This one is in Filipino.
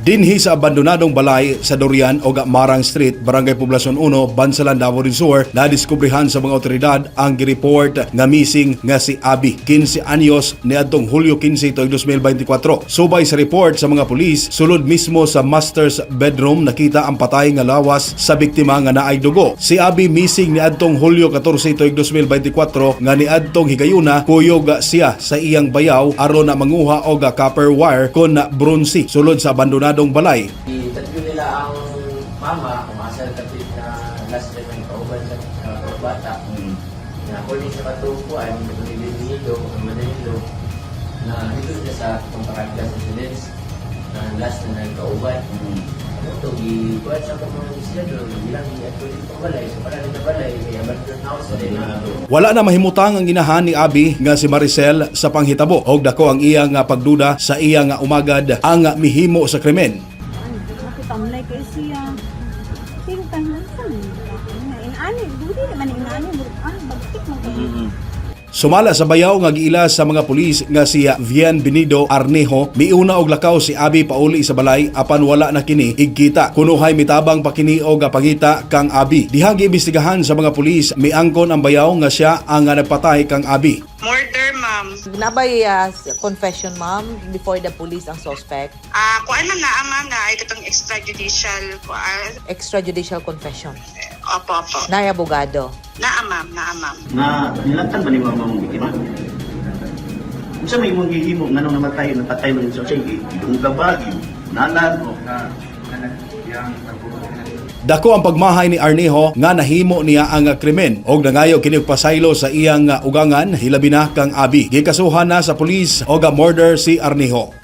Dinhi sa abandonadong balay sa Dorian o Marang Street, Barangay Poblacion 1, Bansalan, Davao del Sur, nadiskubrehan sa mga otoridad ang gireport nga missing nga si Abi, 15 anyos, niadtong Hulyo 15 tuig 2024. Subay sa report sa mga pulis, sulod mismo sa master's bedroom nakita ang patay nga lawas sa biktima nga naay dugo. Si Abi missing niadtong Hulyo 14 tuig 2024 nga niadtong higayuna kuyog siya sa iyang bayaw aron na manguha og copper wire kon bronze sulod sa abandonadong balay. Tatlo nila ang mama, kumasal kapit na last time ng kauban sa bata. Na kuling sa katupuan, nililo, manilo, na dito sila sa pangkaragdas sa silence, na last na ng kauban. Ano ito, gibuhat sa mga sila doon, bilang i-actually itong balay, so para rin na balay, may abandoned house din na. Wala na mahimutang ang inahan ni Abi nga si Maricel sa panghitabo. Og dako ang iyang pagduda sa iyang umagad ang mihimo sa krimen. Tamlay kay siya. Pero tanan sa inani, dili man inani, bagtik man kayo. Sumala sa bayaw nga giilas sa mga pulis nga si Bienvenido Arnejo, miuna og lakaw si Abi pauli sa balay apan wala na kini igkita. Kunuhay mitabang pa kini og pangita kang Abi. Dihang giimbestigahan sa mga pulis, miangkon ang bayaw nga siya ang nagpatay kang Abi. Murder, ma'am. Nabay confession, ma'am, before the police ang suspect. Kuan man na, ma'am, na ay katong extrajudicial kuan. Extrajudicial confession. Opo. Nay abogado. Naa, ma'am. Na nilatan ba ni mama mong biktima? Kung sa may mong gihimo, nga nung napatay mo sa sige, yung kabagi, nalag o na yang Dako ang pagmahay ni Arnejo nga nahimo niya ang krimen og nangayo kini pasaylo sa iyang ugangan hilabi na kang Abi. Gikasuhan na sa pulis og murder si Arnejo.